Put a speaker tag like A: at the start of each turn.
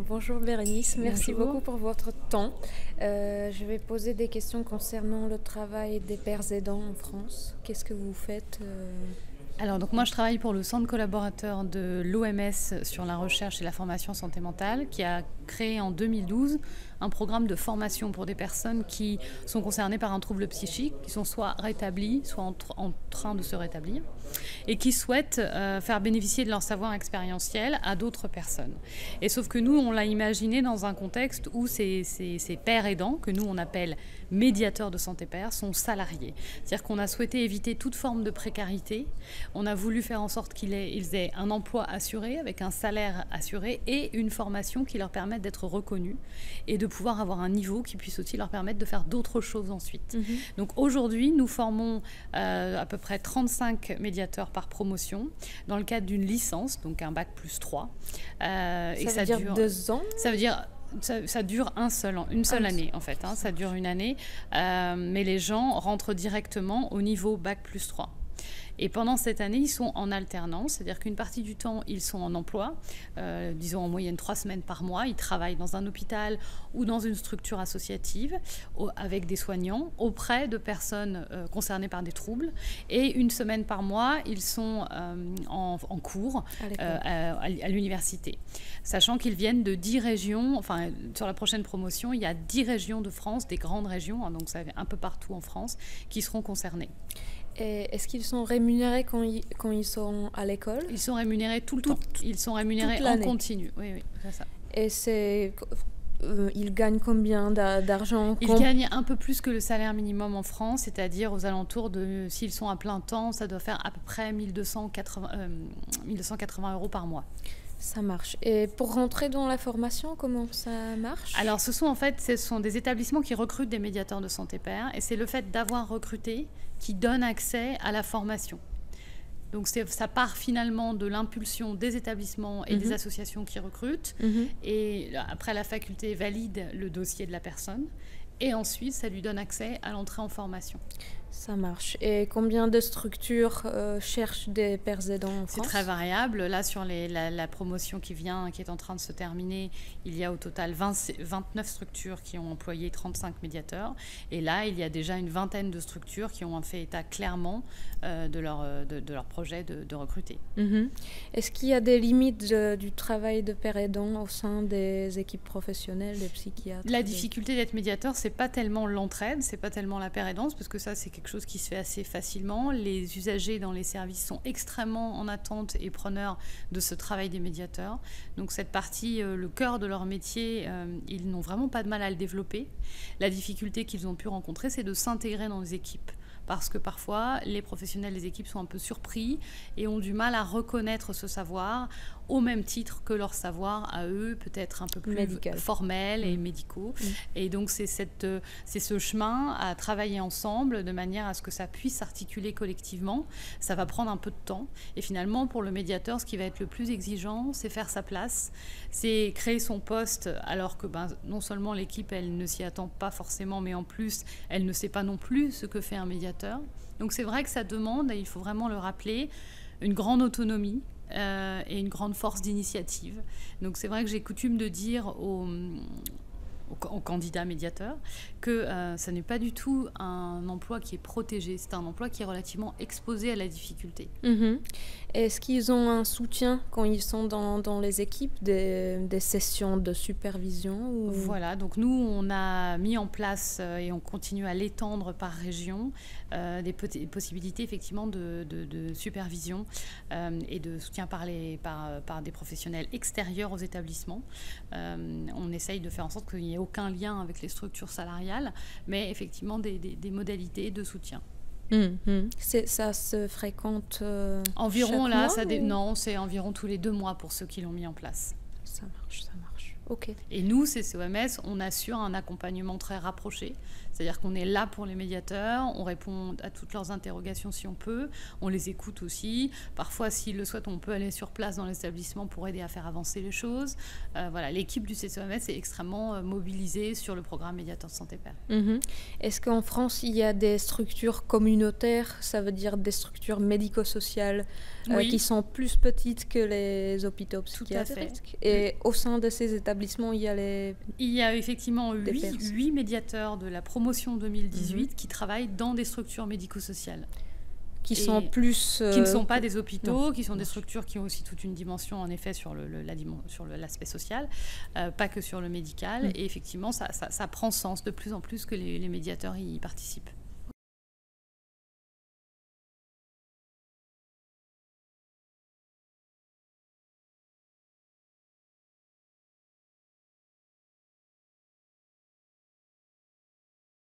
A: Bonjour Bérénice, merci
B: Bonjour.
A: beaucoup pour votre temps. Je vais poser des questions concernant le travail des pères aidants en France. Qu'est-ce que vous faites
B: Alors, donc moi, je travaille pour le centre collaborateur de l'OMS sur la recherche et la formation santé mentale, qui a créé en 2012 un programme de formation pour des personnes qui sont concernées par un trouble psychique, qui sont soit rétablies, soit en train de se rétablir, et qui souhaitent faire bénéficier de leur savoir expérientiel à d'autres personnes. Et sauf que nous, on l'a imaginé dans un contexte où ces pères aidants, que nous on appelle médiateurs de santé père, sont salariés. C'est-à-dire qu'on a souhaité éviter toute forme de précarité. On a voulu faire en sorte qu'ils aient un emploi assuré, avec un salaire assuré et une formation qui leur permette d'être reconnus et de pouvoir avoir un niveau qui puisse aussi leur permettre de faire d'autres choses ensuite. Donc aujourd'hui, nous formons à peu près 35 médiateurs par promotion dans le cadre d'une licence, donc un bac plus 3.
A: Ça veut dire 2 ans?
B: Ça veut dire... Ça dure une seule année en fait, ça dure une année, mais les gens rentrent directement au niveau bac plus 3. Et pendant cette année, ils sont en alternance, c'est-à-dire qu'une partie du temps, ils sont en emploi, disons en moyenne 3 semaines par mois. Ils travaillent dans un hôpital ou dans une structure associative avec des soignants auprès de personnes concernées par des troubles. Et une semaine par mois, ils sont en cours à l'université. Sachant qu'ils viennent de 10 régions, enfin sur la prochaine promotion, il y a 10 régions de France, des grandes régions, donc ça un peu partout en France, qui seront concernées.
A: Et est-ce qu'ils sont rémunérés quand ils sont à l'école?
B: Ils sont rémunérés tout le temps. Ils sont rémunérés en continu. Oui, c'est ça.
A: Et ils gagnent combien d'argent?
B: Ils gagnent un peu plus que le salaire minimum en France, c'est-à-dire aux alentours de, s'ils sont à plein temps, ça doit faire à peu près 1280 euros par mois.
A: Ça marche. Et pour rentrer dans la formation, comment ça marche?
B: Alors, ce sont des établissements qui recrutent des médiateurs de santé père, et c'est le fait d'avoir recruté qui donne accès à la formation. Donc, ça part finalement de l'impulsion des établissements et des associations qui recrutent, et après, la faculté valide le dossier de la personne, et ensuite, ça lui donne accès à l'entrée en formation.
A: Ça marche. Et combien de structures cherchent des pères aidants en France?
B: C'est très variable. Là, sur la promotion qui est en train de se terminer, il y a au total 29 structures qui ont employé 35 médiateurs. Et là, il y a déjà une vingtaine de structures qui ont fait état clairement de leur projet de recruter.
A: Est-ce qu'il y a des limites du travail de père aidant au sein des équipes professionnelles, des psychiatres?
B: La difficulté d'être médiateur, c'est pas tellement l'entraide, c'est pas tellement la père aidance, parce que ça, c'est quelque chose qui se fait assez facilement. Les usagers dans les services sont extrêmement en attente et preneurs de ce travail des médiateurs. Donc cette partie, le cœur de leur métier, ils n'ont vraiment pas de mal à le développer. La difficulté qu'ils ont pu rencontrer, c'est de s'intégrer dans les équipes. Parce que parfois, les professionnels des équipes sont un peu surpris et ont du mal à reconnaître ce savoir au même titre que leur savoir à eux, peut-être un peu plus formels et médicaux. Et donc, c'est ce chemin à travailler ensemble de manière à ce que ça puisse s'articuler collectivement. Ça va prendre un peu de temps. Et finalement, pour le médiateur, ce qui va être le plus exigeant, c'est faire sa place, c'est créer son poste, alors que non seulement l'équipe, elle ne s'y attend pas forcément, mais en plus, elle ne sait pas non plus ce que fait un médiateur. Donc c'est vrai que ça demande, et il faut vraiment le rappeler, une grande autonomie et une grande force d'initiative. Donc c'est vrai que j'ai coutume de dire aux candidats médiateurs que ça n'est pas du tout un emploi qui est protégé, c'est un emploi qui est relativement exposé à la difficulté.
A: Est-ce qu'ils ont un soutien quand ils sont dans les équipes, des sessions de supervision ou...
B: Voilà, donc nous on a mis en place et on continue à l'étendre par région des possibilités effectivement de supervision et de soutien par des professionnels extérieurs aux établissements. On essaye de faire en sorte qu'il n'y ait aucun lien avec les structures salariales, mais effectivement des modalités de soutien.
A: Ça se fréquente
B: environ
A: chaque
B: là,
A: mois,
B: non, c'est environ tous les 2 mois pour ceux qui l'ont mis en place.
A: Ça marche. Ok.
B: Et nous, CCOMS, on assure un accompagnement très rapproché. C'est-à-dire qu'on est là pour les médiateurs, on répond à toutes leurs interrogations si on peut, on les écoute aussi. Parfois, s'ils le souhaitent, on peut aller sur place dans l'établissement pour aider à faire avancer les choses. Voilà, l'équipe du CCOMS est extrêmement mobilisée sur le programme Médiateur de Santé Père.
A: Est-ce qu'en France, il y a des structures communautaires, ça veut dire des structures médico-sociales qui sont plus petites que les hôpitaux psychiatriques? Et au sein de ces établissements, il y a
B: effectivement 8 médiateurs de la promotion 2018 qui travaillent dans des structures médico-sociales.
A: Qui ne
B: sont pas des hôpitaux, qui sont des structures qui ont aussi toute une dimension, en effet, sur l'aspect social, pas que sur le médical. Et effectivement, ça prend sens de plus en plus que les médiateurs y participent.